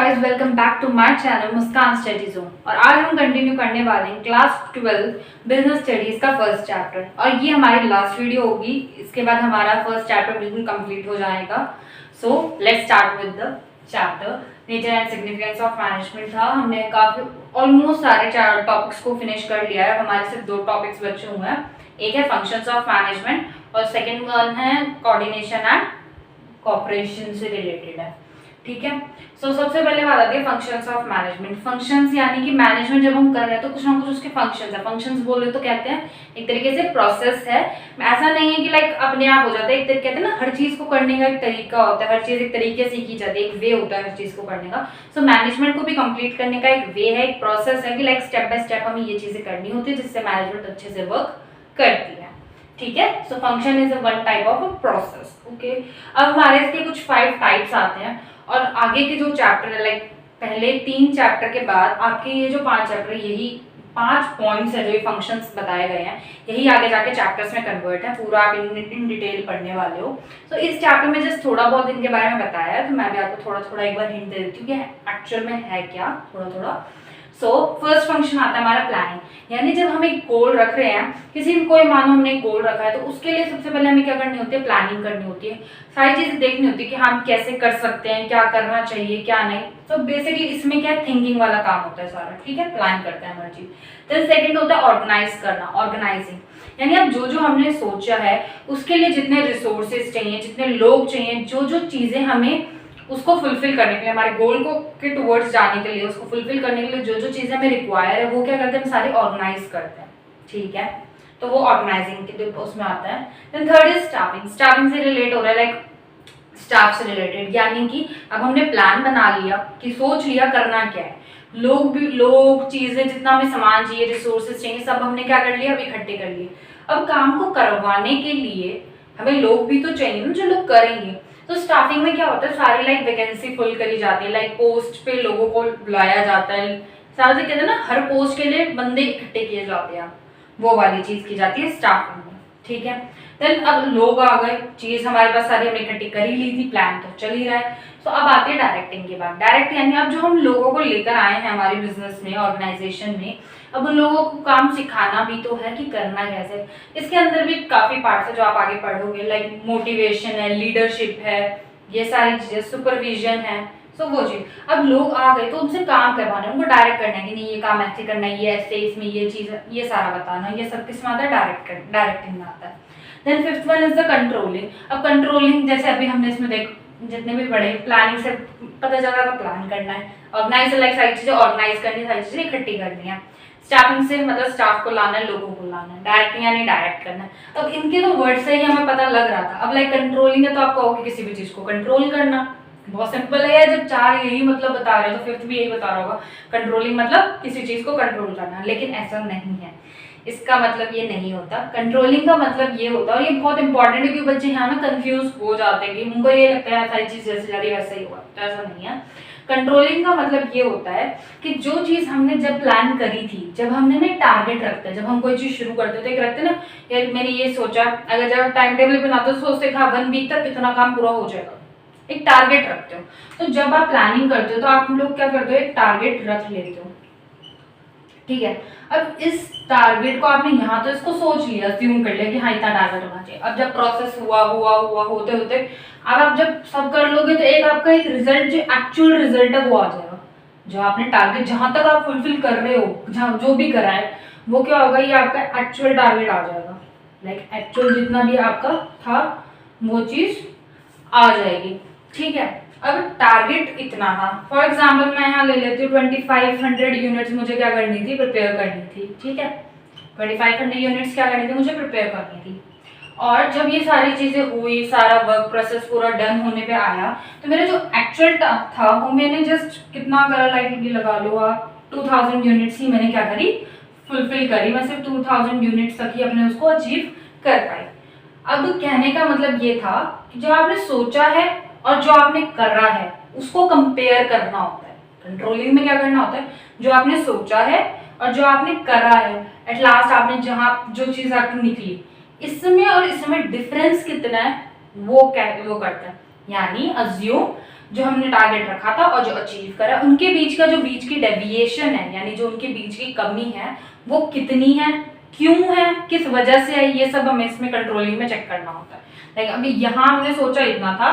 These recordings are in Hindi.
Guys, welcome back to my channel Muskan study zone. और आज हम कंटिन्यू करने वाले हैं क्लास 12 बिजनेस स्टडीज का फर्स्ट चैप्टर। और ये हमारी लास्ट वीडियो होगी। इसके बाद हमारा फर्स्ट चैप्टर बिल्कुल कंप्लीट हो जाएगा। So let's start with the chapter. Nature and significance of management था। हमने काफी ऑलमोस्ट सारे टॉपिक्स को फिनिश कर लिया है। हमारे सिर्फ 2 टॉपिक्स बचे हुए हैं। एक है फंक्शंस ऑफ मैनेजमेंट और सेकेंड वन है कोऑर्डिनेशन एंड कॉपरेशन से रिलेटेड है। ठीक है। सबसे पहले बात आती है फंक्शंस ऑफ मैनेजमेंट। फंक्शंस यानी कि मैनेजमेंट जब हम कर रहे हैं तो कुछ ना कुछ उसके फंक्शंस है। फंक्शंस बोले तो कहते हैं एक तरीके से प्रोसेस है। ऐसा नहीं है कि लाइक अपने आप हो जाता है। एक तरीके कहते हैं ना, हर चीज को करने का एक तरीका होता है। हर चीज एक तरीके से की जाती है, एक वे होता है हर चीज को करने का। सो मैनेजमेंट को भी कंप्लीट करने का एक वे है, एक प्रोसेस है कि लाइक स्टेप बाय स्टेप हमें ये चीजें करनी होती है जिससे मैनेजमेंट अच्छे से वर्क करती है। ठीक है। So function is one type of a process. Okay. अब हमारे इसके कुछ 5 टाइप्स आते हैं और आगे के जो चैप्टर है, लाइक पहले 3 चैप्टर के बाद आपके ये जो 5 चैप्टर, यही 5 पॉइंट्स है जो ये फंक्शंस बताए गए हैं, यही आगे जाके चैप्टर्स में कन्वर्ट है। पूरा आप इन डिटेल पढ़ने वाले हो। तो इस चैप्टर में जस्ट थोड़ा बहुत इनके बारे में बताया है, तो मैं भी आपको थोड़ा थोड़ा एक बार हिंट दे देती हूँ कि एक्चुअल में है क्या, थोड़ा थोड़ा। फर्स्ट फंक्शन आता है हमारा प्लानिंग। यानी जब हम एक गोल रख रहे हैं, किसी भी कोई मानो हमने एक गोल रखा है, तो उसके लिए सबसे पहले हमें क्या करनी होती है, प्लानिंग करनी होती है। सारी चीजें देखनी होती है कि हम कैसे कर सकते हैं, क्या करना चाहिए क्या नहीं। तो बेसिकली इसमें क्या थिंकिंग वाला काम होता है सारा। ठीक है। प्लान करते हैं हर चीज। देन सेकंड होता है ऑर्गेनाइज करना, ऑर्गेनाइजिंग। यानी अब जो जो हमने सोचा है उसके लिए जितने रिसोर्सेज चाहिए, जितने लोग चाहिए, जो जो चीजें हमें उसको फुलफिल करने के लिए, हमारे गोल को के टुवर्ड्स जाने के लिए, उसको फुलफिल करने के लिए जो जो चीजें हमें रिक्वायर है, वो क्या करते हैं, हम सारे ऑर्गेनाइज करते हैं। ठीक है। तो वो ऑर्गेनाइजिंग के लिए उसमें आता है। Then third is staffing. Staffing से रिलेट हो रहा है, लाइक स्टाफ से रिलेटेड। यानी कि अब हमने प्लान बना लिया कि सोच लिया करना क्या है, लोग चीजें, जितना हमें सामान चाहिए, रिसोर्सेज चाहिए, सब हमने क्या कर लिया, अब इकट्ठे कर लिए। अब काम को करवाने के लिए हमें लोग भी तो चाहिए ना जो लोग करेंगे। तो स्टाफिंग में क्या होता है, सारी लाइक वैकेंसी फुल करी जाती है, लाइक पोस्ट पे लोगों को बुलाया जाता है। सारा कहते हैं ना, हर पोस्ट के लिए बंदे इकट्ठे किए जाते हैं, वो वाली चीज की जाती है स्टाफिंग में। ठीक है। देन अब लोग आ गए, चीज हमारे पास सारी हमने इकट्ठी कर ही ली थी, प्लान तो चल ही रहा है। तो अब आती है डायरेक्टिंग की बात। डायरेक्ट यानी अब जो हम लोगों को लेकर आए हैं हमारे बिजनेस में, ऑर्गेनाइजेशन में, अब उन लोगों को काम सिखाना भी तो है कि करना कैसे। इसके अंदर भी काफी पार्ट्स है जो आप आगे पढ़ोगे, लाइक मोटिवेशन है, लीडरशिप है, ये सारी चीजें, सुपरविजन है। वो चीज, अब लोग आ गए तो उनसे काम करवाना है, उनको डायरेक्ट करना है कि नहीं ये काम ऐसे करना है, ये ऐसे, इसमें ये चीज, ये सारा बताना, ये सब किसमें आता है, डायरेक्टिंग में आता है। Then fifth one is the controlling. अब कंट्रोलिंग जैसे अभी हमने इसमें देख, जितने भी पढ़े, प्लानिंग से पता चल रहा था प्लान करना है, ऑर्गेनाइज लाइक सारी चीजें ऑर्गेनाइज करनी, सारी चीजें इकट्ठी करनी है। स्टाफिंग से मतलब स्टाफ को लाना है, लोगों को लाना है। डायरेक्टिंग यानी डायरेक्ट करना है। अब इनके तो वर्ड से ही हमें पता लग रहा था। अब लाइक कंट्रोलिंग है तो आप कहोगे किसी भी चीज को कंट्रोल करना, बहुत सिंपल है। जब 4 यही मतलब बता रहे हो तो फिफ्थ भी यही बता रहा होगा, कंट्रोलिंग मतलब किसी चीज को कंट्रोल करना। लेकिन ऐसा नहीं है, इसका मतलब ये नहीं होता। कंट्रोलिंग का मतलब ये होता है, और ये बहुत इंपॉर्टेंट है क्योंकि बच्चे यहाँ ना कंफ्यूज हो जाते हैं कि उनको ये लगता है सारी चीज जैसे जा रही है वैसा ही होगा, तो ऐसा नहीं है। कंट्रोलिंग का मतलब ये होता है कि जो चीज हमने जब प्लान करी थी, जब हमने ना टारगेट रखते हैं, जब हम कोई चीज शुरू करते थे, एक रखते ना, यार मैंने ये सोचा, अगर जब टाइम टेबल बनाते हो सोचते 1 वीक तक कितना काम पूरा हो जाएगा, एक टारगेट रखते हो। तो जब आप प्लानिंग करते हो तो आप लोग क्या करते हो, एक टारगेट रख लेते हो। ठीक है। अब इस टारगेट को आपने यहाँ तो इसको सोच लिया, अज्यूम कर लिया कि हाँ इतना टारगेट होना चाहिए। अब जब प्रोसेस हुआ होते होते अब आप जब सब कर लोगे तो एक आपका एक रिजल्ट, जो एक्चुअल रिजल्ट है वो आ जाएगा। जो आपने टारगेट जहां तक आप फुलफिल कर रहे हो, जहां जो भी करा है, वो क्या होगा, ये आपका एक्चुअल टारगेट आ जाएगा। लाइक एक्चुअल जितना भी आपका था वो चीज आ जाएगी। ठीक है। अब टारगेट इतना था, फॉर एग्जाम्पल मैं यहाँ ले लेती हूँ 2500 यूनिट्स मुझे क्या करनी थी, प्रिपेयर करनी थी। ठीक है। 2500 यूनिट्स क्या करनी थी, मुझे प्रिपेयर करनी थी। और जब ये सारी चीजें हुई, सारा वर्क प्रोसेस पूरा डन होने पे आया, तो मेरा जो एक्चुअल था वो मैंने जस्ट कितना करा, लाइक लगा लो आप 2000 यूनिट्स ही मैंने क्या करी, फुलफिल करी। मैं सिर्फ 2000 यूनिट्स तक ही अपने उसको अचीव कर पाई। अब कहने का मतलब ये था कि जो आपने सोचा है और जो आपने करा है उसको कंपेयर करना होता है। कंट्रोलिंग में क्या करना होता है, जो आपने सोचा है और जो आपने करा है, एट लास्ट आपने जहां जो चीज आपकी निकली, इसमें और इसमें डिफरेंस कितना है वो करता है। यानी अज्यूम जो हमने टारगेट रखा था और जो अचीव करा, उनके बीच का जो बीच की डेविएशन है, यानी जो उनके बीच की कमी है वो कितनी है, क्यों है, किस वजह से है, ये सब हमें इसमें कंट्रोलिंग में चेक करना होता है। लाइक अभी यहाँ हमने सोचा इतना था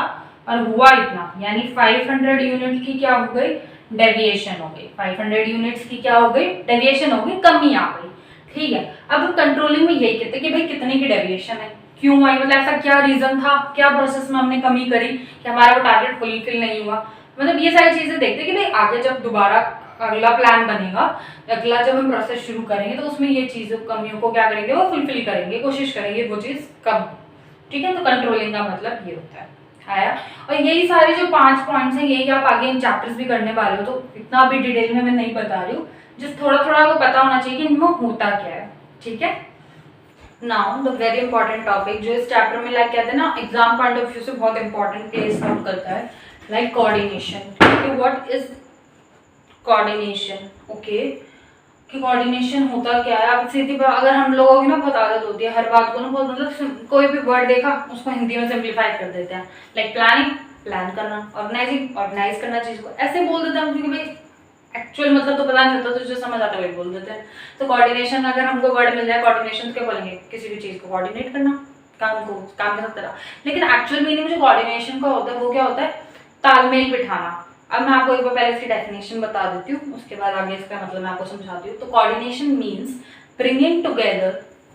और हुआ इतना, यानी 500 यूनिट की क्या हो गई, डेविएशन हो गई। 500 यूनिट्स की क्या हो गई, डेविएशन हो गई, कमी आ गई। ठीक है, अब कंट्रोलिंग में यही कहते हैं कि भाई कितने की डेविएशन है, क्यों आई, मतलब ऐसा क्या रीजन था, क्या प्रोसेस में हमने कमी करी कि हमारा वो टारगेट फुलफिल नहीं हुआ। मतलब ये सारी चीजें देखते हैं कि भाई आगे जब दोबारा अगला प्लान बनेगा, अगला जब हम प्रोसेस शुरू करेंगे तो उसमें ये चीजों कमियों को क्या करेंगे, वो फुलफिल करेंगे, कोशिश करेंगे वो चीज कम। ठीक है, तो कंट्रोलिंग का मतलब ये होता है आया। और यही सारे जो 5 पॉइंट्स हैं यही आप आगे इन चैप्टर्स भी करने वाले हो, तो इतना अभी डिटेल में मैं नहीं बता रही हूँ, जिस थोड़ा थोड़ा आपको पता होना चाहिए कि इनमें होता क्या है। ठीक है, now the very important topic जो इस चैप्टर में लाइक कहते हैं ना, एग्जाम पॉइंट ऑफ व्यू से बहुत इंपॉर्टेंट प्लेस आउट करता है, like coordination. What is coordination? Okay, कि कोऑर्डिनेशन होता क्या है। आप सीधी बात, अगर हम लोगों की ना बहुत आदत होती है हर बात को ना बहुत, मतलब कोई भी वर्ड देखा उसको हिंदी में सिंप्लीफाई कर देते हैं। लाइक प्लानिंग, प्लान करना, ऑर्गेनाइजिंग, ऑर्गेनाइज करना, चीज को ऐसे बोल देते हैं क्योंकि भाई एक्चुअल मतलब तो पता नहीं होता, तो जो समझ आता है वही बोल देते हैं। तो कोऑर्डिनेशन, अगर हमको वर्ड मिल जाए कोऑर्डिनेशन, तो क्या बोलेंगे, किसी भी चीज को कोऑर्डिनेट करना, काम को काम के साथ करना। लेकिन एक्चुअल मीनिंग जो कोऑर्डिनेशन का होता है वो क्या होता है, तालमेल बिठाना। अब मैं आपको एक बार पहले इसकी डेफिनेशन बता देती हूँ, उसके बाद आगे इसका मतलब मैं आपको समझाती हूँ। तो coordination means bringing together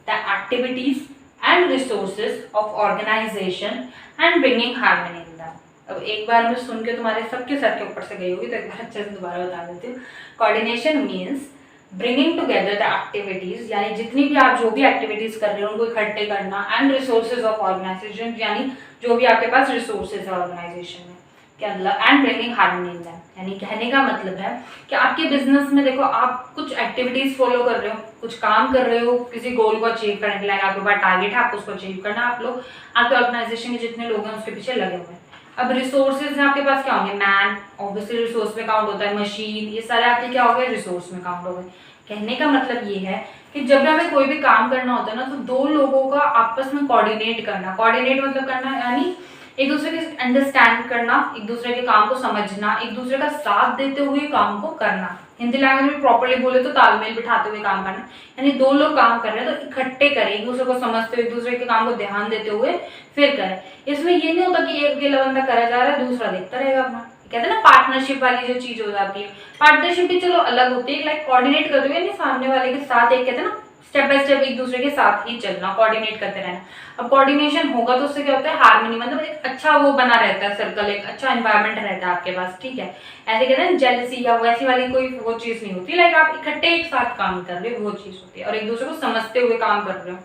the activities and resources of organisation and bringing harmony in them. अब एक बार में सुन के तुम्हारे सबके सर के ऊपर से गई होगी, तो एक बार अच्छे से दोबारा बता देती हूँ। Coordination means bringing together the activities, यानी जितनी भी आप जो भी एक्टिविटीज कर रहे हो उनको इकट्ठे करना, एंड रिसोर्सेज ऑफ ऑर्गेनाइजेशन, यानी जो भी आपके पास रिसोर्सेज है ऑर्गेनाइजेशन में, क्या मतलब, and bringing harmony in them, यानी कहने का मतलब है कि आपके बिजनेस में देखो आप कुछ एक्टिविटीज फॉलो कर रहे हो, कुछ काम कर रहे हो किसी गोल को अचीव करने के लिए, आपके पास टारगेट है, आपको उसको अचीव करना, आप लोग आपके ऑर्गेनाइजेशन के जितने लोग हैं उसके पीछे लगे हुए हैं। अब रिसोर्सेज आपके पास क्या होंगे, मैन ऑब्वियसली रिसोर्स में काउंट होता है, मशीन, ये सारे आपके क्या हो गए, रिसोर्स में काउंट हो गए। कहने का मतलब ये है कि जब भी हमें कोई भी काम करना होता है ना, तो दो लोगों का आपस में कोऑर्डिनेट करना, कोऑर्डिनेट मतलब करना यानी एक दूसरे के अंडरस्टैंड करना, एक दूसरे के काम को समझना, एक दूसरे का साथ देते हुए काम को करना। हिंदी लैंग्वेज में प्रॉपर्ली बोले तो तालमेल बिठाते हुए काम करना, यानी दो लोग काम कर रहे हैं तो इकट्ठे करें, एक दूसरे को समझते हुए, एक दूसरे के काम को ध्यान देते हुए फिर करें। इसमें ये नहीं होता कि एक अकेला बंदा करा जा रहा है दूसरा देखता रहेगा अपना, कहते हैं ना पार्टनरशिप वाली जो चीज हो जाती है। पार्टनरशिप भी चलो अलग होती है, लाइक कोऑर्डिनेट करते हुए नहीं, सामने वाले के साथ एक कहते हैं ना स्टेप बाय स्टेप एक दूसरे के साथ ही चलना, कोऑर्डिनेट करते रहना। अब कोऑर्डिनेशन होगा तो उससे क्या होता है, हार्मनी, मतलब एक अच्छा वो बना रहता है सर्कल, एक अच्छा एनवायरनमेंट रहता है आपके पास। ठीक है, ऐसे कहते हैं जेलसी या वैसी वाली कोई वो चीज नहीं होती, लाइक आप इकट्ठे एक साथ काम कर रहे हो वो चीज होती है, और एक दूसरे को समझते हुए काम कर रहे हो,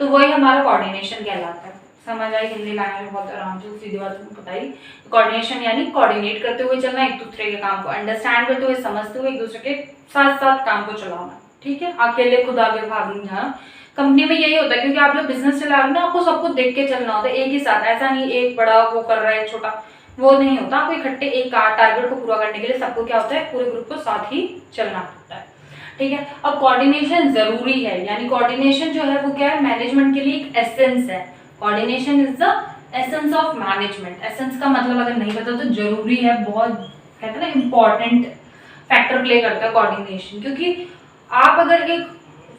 तो वही हमारा कोऑर्डिनेशन कहलाता है। समझ आई हिंदी लैंग्वेज में बहुत आराम से सीधी बात बताई। कोऑर्डिनेशन यानी कोऑर्डिनेट करते हुए चलना, एक दूसरे के काम को अंडरस्टैंड करते हुए, समझते हुए, एक दूसरे के साथ साथ काम को चलाना। ठीक है, अकेले खुद आगे भाग नहीं जाना। कंपनी में यही होता है, क्योंकि आप लोग बिजनेस चला रहे हो ना, आपको सबको देख के चलना होता है एक ही साथ, ऐसा नहीं एक बड़ा वो कर रहा है छोटा, वो नहीं होता। आपको इकट्ठे एक टारगेट को पूरा करने के लिए सबको क्या होता है, पूरे ग्रुप को साथ ही चलना पड़ता है। ठीक है, अब कोऑर्डिनेशन जरूरी है, यानी कोऑर्डिनेशन जो है वो क्या है, मैनेजमेंट के लिए एक एसेंस है। Coordination is the essence of management. Essence का मतलब अगर नहीं पता तो जरूरी है, बहुत कहते हैं ना इंपॉर्टेंट फैक्टर प्ले करता है कोऑर्डिनेशन। क्योंकि आप अगर एक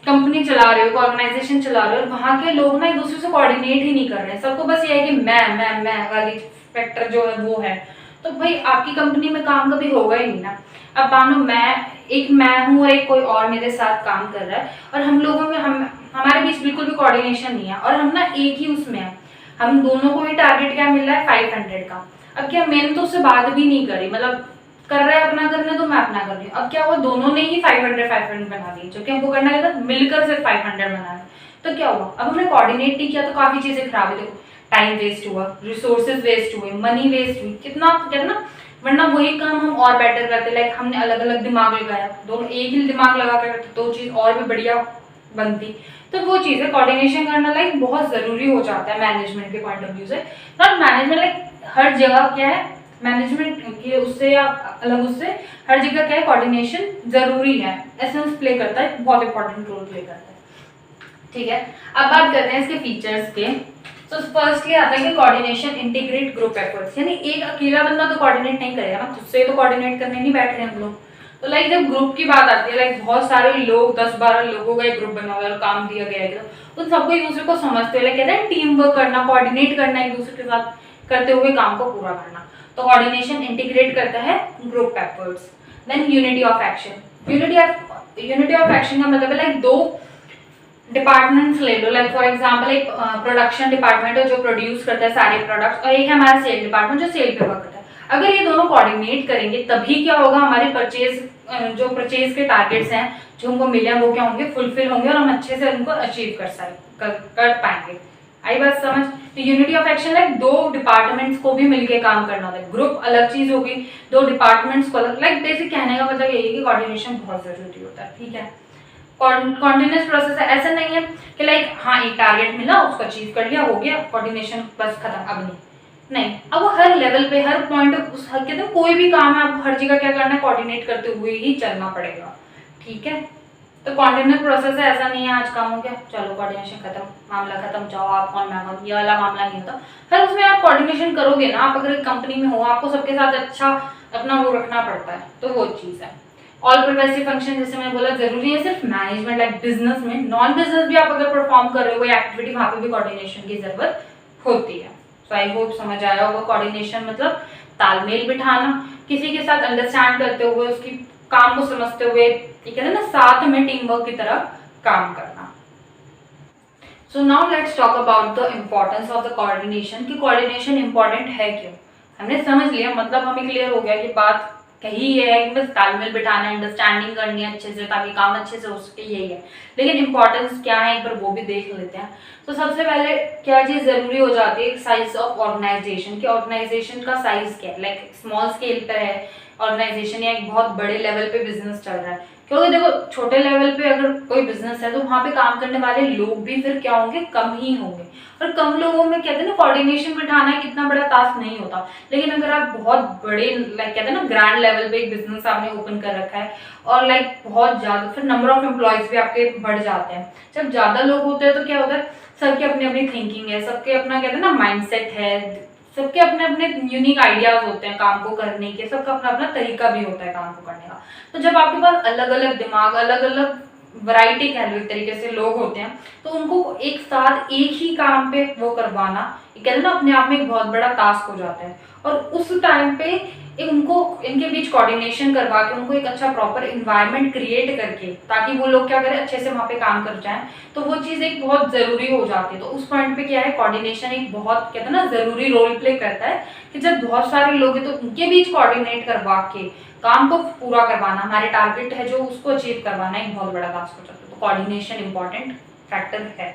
कंपनी चला रहे हो, ऑर्गेनाइजेशन चला रहे हो, और वहाँ के लोग ना एक दूसरे से कोऑर्डिनेट ही नहीं कर रहे हैं, सबको बस ये है कि मैं वाली फैक्टर जो है वो है, तो भाई आपकी कंपनी में काम कभी होगा ही नहीं ना। अब मानो मैं हूँ और एक कोई और मेरे साथ काम कर रहा है, और हम लोगों में हमारे बीच बिल्कुल भी कोऑर्डिनेशन नहीं है, और हम ना एक ही उसमें है, हम दोनों को ही टारगेट क्या मिल रहा है, 500 का। अब क्या मैंने तो उससे बात भी नहीं करी, मतलब कर रहा है अपना करने, तो मैं अपना कर रही हूँ। अब क्या हुआ, दोनों ने ही 500 बना दी, जो कि हमको करना था मिलकर सिर्फ 500 बनाना। तो क्या हुआ, अब हमने कोऑर्डिनेट नहीं किया तो काफी चीजें खराब हुई। देखो टाइम वेस्ट हुआ, रिसोर्सेज वेस्ट हुए, मनी वेस्ट हुई, कितना कहते ना, वरना वही काम हम और बेटर करते, लाइक हमने अलग अलग दिमाग लगाया, दोनों एक ही दिमाग लगा कर करते तो चीज और भी बढ़िया बनती। तो वो चीज है कोऑर्डिनेशन करना, लाइक बहुत जरूरी हो जाता है मैनेजमेंट के पॉइंट ऑफ व्यू से। नॉट मैनेजमेंट लाइक हर जगह क्या है, मैनेजमेंट के उससे या अलग उससे हर जगह क्या है, कोऑर्डिनेशन जरूरी है, एसेंस प्ले करता है, बहुत इंपॉर्टेंट रोल प्ले करता है। ठीक है, अब बात करते हैं इसके फीचर्स के। तो फर्स्टली आता है कि कोऑर्डिनेशन इंटीग्रेट ग्रुप एफर्ट्स, यानी एक अकेला बंदा तो कोऑर्डिनेट नहीं करेगा ना, खुद से तो कोऑर्डिनेट करने नहीं बैठ रहे हम लोग। तो लाइक जब ग्रुप की बात आती है, लाइक बहुत सारे लोग 10-12 लोगों का एक ग्रुप बना हुआ है और काम दिया गया है, तो उन सबको एक दूसरे को समझते हुए, लाइक कहते हैं टीम वर्क करना, कोऑर्डिनेट करना, एक दूसरे के साथ करते हुए काम को पूरा करना। तो कोऑर्डिनेशन इंटीग्रेट करता है group efforts. Than unity of action. Unity of action का मतलब है लाइक दो डिपार्टमेंट्स ले लो, लाइक फॉर एग्जांपल एक प्रोडक्शन डिपार्टमेंट है जो प्रोड्यूस करता है सारे प्रोडक्ट्स, और एक है हमारा सेल डिपार्टमेंट जो सेल पे वर्क करता है। अगर ये दोनों कोऑर्डिनेट करेंगे तभी क्या होगा, हमारे जो परचेज के टारगेट्स हैं जो हमको मिले हैं वो क्या होंगे, फुलफिल होंगे और हम अच्छे से उनको अचीव कर पाएंगे। आई बात समझ। तो यूनिटी ऑफ एक्शन लाइक दो डिपार्टमेंट्स को भी मिलके काम करना होता है। ग्रुप अलग चीज होगी, दो डिपार्टमेंट्स को अलग, लाइक बेसिक कहने का मतलब यही है कि कोऑर्डिनेशन बहुत जरूरी होता है। ठीक है, कॉन्टिन्यूस प्रोसेस है, ऐसा नहीं है कि लाइक हाँ एक टारगेट मिला उसको अचीव कर लिया हो गया कोऑर्डिनेशन बस खत्म, अब नहीं, अब वो हर लेवल पे हर पॉइंट उस कहते हैं कोई भी काम है आपको हर जगह क्या करना है, कोऑर्डिनेट करते हुए ही चलना पड़ेगा। ठीक है, तो कॉन्टिन्यूस प्रोसेस है, ऐसा नहीं है आज काम हो गया चलो कोऑर्डिनेशन खत्म, मामला खत्म, जाओ आप कौन मैं कौन, ये वाला मामला नहीं होता। हर उसमें आप कोऑर्डिनेशन करोगे ना, आप अगर एक कंपनी में हो आपको सबके साथ अच्छा अपना वो रखना पड़ता है, तो वो चीज़ है। ऑल परवेसिव फंक्शन जैसे मैंने बोला जरूरी है सिर्फ मैनेजमेंट, लाइक बिजनेस में, नॉन बिजनेस भी आप अगर परफॉर्म कर रहे हो कोई एक्टिविटी, वहाँ पे भी कोऑर्डिनेशन की जरूरत होती है। सो आई होप समझ आया होगा। कोऑर्डिनेशन मतलब तालमेल बिठाना, किसी के साथ अंडरस्टैंड करते हुए उसकी काम को समझते हुए, ये कहते हैं ना साथ में टीम वर्क की तरह काम करना। So now let's talk about the importance of the coordination, कि कोऑर्डिनेशन इंपॉर्टेंट है क्यों। हमने समझ लिया, मतलब हमें क्लियर हो गया कि बात कही ये है कि बस तालमेल बिठाना है, अंडरस्टैंडिंग करनी है अच्छे से ताकि काम अच्छे से हो सके, यही है। लेकिन इंपॉर्टेंस क्या है एक बार वो भी देख लेते हैं। तो सबसे पहले क्या चीज़ जरूरी हो जाती है, साइज ऑफ ऑर्गेनाइजेशन, कि ऑर्गेनाइजेशन का साइज क्या है, लाइक स्मॉल स्केल पर है ऑर्गेनाइजेशन या एक बहुत बड़े लेवल पे बिजनेस चल रहा है। क्योंकि देखो छोटे लेवल पे अगर कोई बिजनेस है तो वहाँ पे काम करने वाले लोग भी फिर क्या होंगे, कम ही होंगे, और कम लोगों में कहते हैं ना कोऑर्डिनेशन बिठाना एक इतना बड़ा टास्क नहीं होता। लेकिन अगर आप बहुत बड़े लाइक कहते हैं ना ग्रैंड लेवल पे एक बिजनेस आपने ओपन कर रखा है और लाइक बहुत ज़्यादा, फिर नंबर ऑफ एम्प्लॉयज भी आपके बढ़ जाते हैं। जब ज़्यादा लोग होते हैं तो क्या होता है, सबकी अपनी अपनी थिंकिंग है, सबके अपना कहते हैं ना माइंडसेट है, सबके अपने अपने यूनिक आइडियाज होते हैं काम को करने के, सबका अपना अपना तरीका भी होता है काम को करने का। तो जब आपके पास अलग अलग दिमाग, अलग अलग वैरायटी कह लो एक तरीके से लोग होते हैं, तो उनको एक साथ एक ही काम पे वो करवाना कहते हैं ना अपने आप में एक बहुत बड़ा टास्क हो जाता है। और उस टाइम पे उनको इनके बीच कोऑर्डिनेशन करवा के उनको एक अच्छा प्रॉपर इन्वायरमेंट क्रिएट करके ताकि वो लोग क्या करें अच्छे से वहाँ पे काम कर जाएं, तो वो चीज़ एक बहुत ज़रूरी हो जाती है। तो उस पॉइंट पे क्या है, कोऑर्डिनेशन एक बहुत कहते हैं ना ज़रूरी रोल प्ले करता है कि जब बहुत सारे लोग हैं तो उनके बीच कोऑर्डिनेट करवा के काम को पूरा करवाना, हमारे टारगेट है जो उसको अचीव करवाना एक बहुत बड़ा टास्क हो जाता है। तो कोऑर्डिनेशन इंपॉर्टेंट फैक्टर है।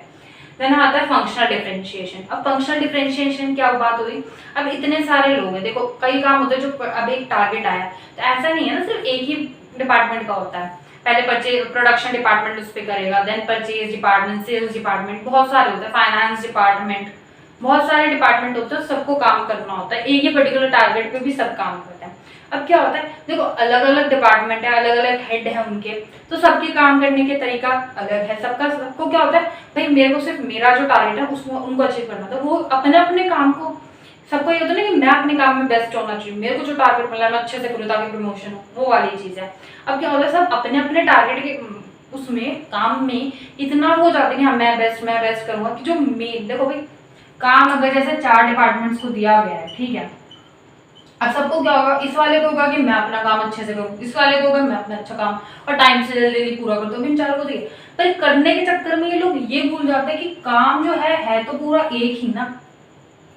देन आता है फंक्शनल डिफरेंशिएशन। अब फंक्शनल डिफरेंशिएशन क्या बात हुई, अब इतने सारे लोग हैं, देखो कई काम होते हैं जो अब एक टारगेट आया तो ऐसा नहीं है ना सिर्फ एक ही डिपार्टमेंट का होता है। पहले प्रोडक्शन डिपार्टमेंट उस पर करेगा, then purchase department, sales department, बहुत सारे होते हैं, फाइनेंस डिपार्टमेंट, बहुत सारे डिपार्टमेंट होते हैं, सबको काम करना होता है, एक ही पर्टिकुलर टारगेट पे भी सब काम करते हैं। अब क्या होता है, देखो अलग अलग डिपार्टमेंट है, अलग अलग हेड है उनके, तो सबके काम करने के तरीका अलग है, सबको क्या होता है भाई मेरे को सिर्फ मेरा जो टारगेट है उसको उनको अचीव करना था, वो अपने अपने काम को, सबको ये होता है ना कि मैं अपने काम में बेस्ट होना चाहिए, मेरे को जो टारगेट मिला है मैं अच्छे से करूँ ताकि प्रमोशन हो, वो वाली चीज़ है। अब क्या होता है सब अपने अपने टारगेट के उसमें काम में इतना हो जाते हैं कि हाँ मैं बेस्ट करूँगा कि जो देखो भाई काम अगर जैसे 4 डिपार्टमेंट्स को दिया गया है, ठीक है, अब सबको क्या होगा, इस वाले को होगा कि मैं अपना काम अच्छे से करूँ, इस वाले को होगा मैं अपना अच्छा काम और टाइम से जल्दी पूरा कर दूँ, इन चारों को दिए। पर करने के चक्कर में ये लोग ये भूल जाते हैं कि काम जो है तो पूरा एक ही ना,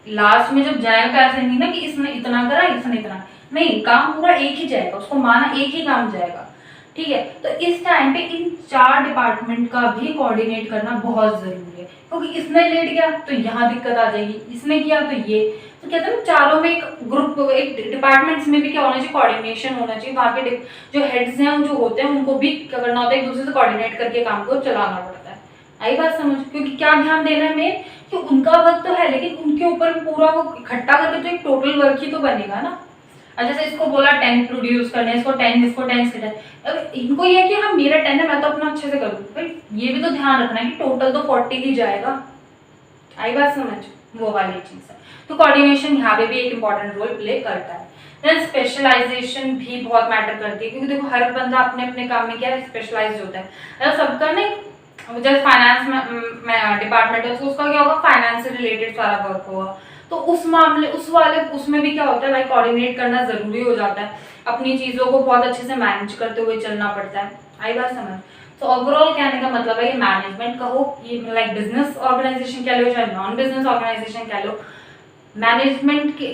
लास्ट में जब जाएगा तो ऐसे नहीं ना कि इसने इतना करा इसने इतना, नहीं, काम पूरा एक ही जाएगा, उसको माना एक ही काम जाएगा। ठीक है, तो इस टाइम पे इन 4 डिपार्टमेंट का भी कोऑर्डिनेट करना बहुत जरूरी है, क्योंकि इसने लेट गया तो यहाँ दिक्कत आ जाएगी, इसने किया तो ये, तो कहते हैं ना चारों में एक ग्रुप, एक डिपार्टमेंट्स में भी क्या होना चाहिए, कोऑर्डिनेशन होना चाहिए। वहाँ के जो हेड्स हैं जो होते हैं उनको भी क्या करना होता है, एक दूसरे से कोऑर्डिनेट करके काम को चलाना पड़ता है। आई बात समझ, क्योंकि क्या ध्यान देना है मेन कि उनका वर्क तो है लेकिन उनके ऊपर पूरा वो इकट्ठा करके तो एक टोटल वर्क ही तो बनेगा ना। जैसे इसको बोला 10 प्रोड्यूस करने, इसको 10 अब इनको ये है कि हाँ मेरा 10 है मैं तो अपना अच्छे से करूँ, भाई ये भी तो ध्यान रखना है कि टोटल तो 40 ही जाएगा। आई बात समझ। वो वाली चीज़ है। तो कोऑर्डिनेशन यहाँ पे भी एक इम्पॉर्टेंट रोल प्ले करता है। देन स्पेशलाइजेशन भी बहुत मैटर करती है, क्योंकि देखो हर बंदा अपने अपने काम में क्या है, स्पेशलाइज होता है। अगर सबका नहीं, जैसे फाइनेंस में डिपार्टमेंट है तो उसका क्या होगा, फाइनेंस से रिलेटेड सारा वर्क होगा। तो उस मामले उसमें भी क्या होता है, लाइक कोऑर्डिनेट करना जरूरी हो जाता है। अपनी चीज़ों को बहुत अच्छे से मैनेज करते हुए चलना पड़ता है। आई बात समझ? तो ओवरऑल कहने का मतलब है, ये मैनेजमेंट कहो, ये लाइक बिजनेस ऑर्गेनाइजेशन कह लो, चाहे नॉन बिजनेस ऑर्गेनाइजेशन कह लो, मैनेजमेंट के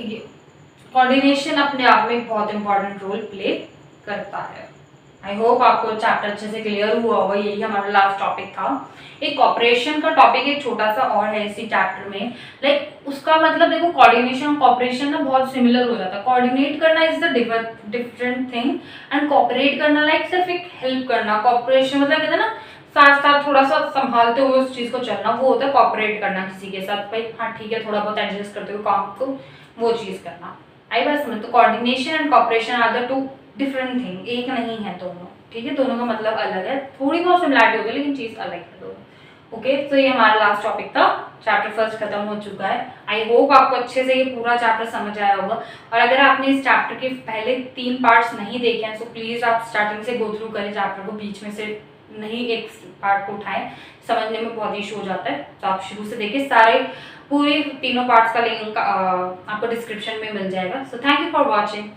कोऑर्डिनेशन अपने आप में एक बहुत इंपॉर्टेंट रोल प्ले करता है। आई होप आपको चैप्टर अच्छे से क्लियर हुआ होगा। यही हमारा लास्ट टॉपिक था। एक कॉपरेशन का टॉपिक एक छोटा सा और है इसी चैप्टर में। लाइक उसका मतलब देखो, कोऑर्डिनेशन और कॉपरेशन ना बहुत सिमिलर हो जाता है। कोऑर्डिनेट करना is the different thing and cooperate करना लाइक सिर्फ एक हेल्प करना। कॉपरेशन मतलब कहते हैं ना, साथ साथ थोड़ा सा संभालते हुए उस चीज को चलना, वो होता है कॉपरेट करना किसी के साथ। भाई हाँ ठीक है, थोड़ा बहुत एडजस्ट करते हुए काम को वो चीज करना। आई बात समझ? तो coordination and cooperation are the two different thing, एक नहीं है दोनों। ठीक है, दोनों का मतलब अलग है, थोड़ी बहुत सिमिलरिटी होती है लेकिन चीज अलग है दोनों। ओके, तो ये हमारा लास्ट टॉपिक था। चैप्टर फर्स्ट खत्म हो चुका है। आई होप आपको अच्छे से ये पूरा चैप्टर समझ आया होगा। और अगर आपने इस चैप्टर के पहले 3 पार्ट्स नहीं देखे हैं तो प्लीज आप स्टार्टिंग से गो थ्रू करें चैप्टर को, बीच में से नहीं एक पार्ट को उठाएं, समझने में बहुत इशू हो जाता है। तो आप शुरू से देखिए, सारे पूरे तीनों पार्ट्स का लिंक आपको डिस्क्रिप्शन में मिल जाएगा। So thank you for watching.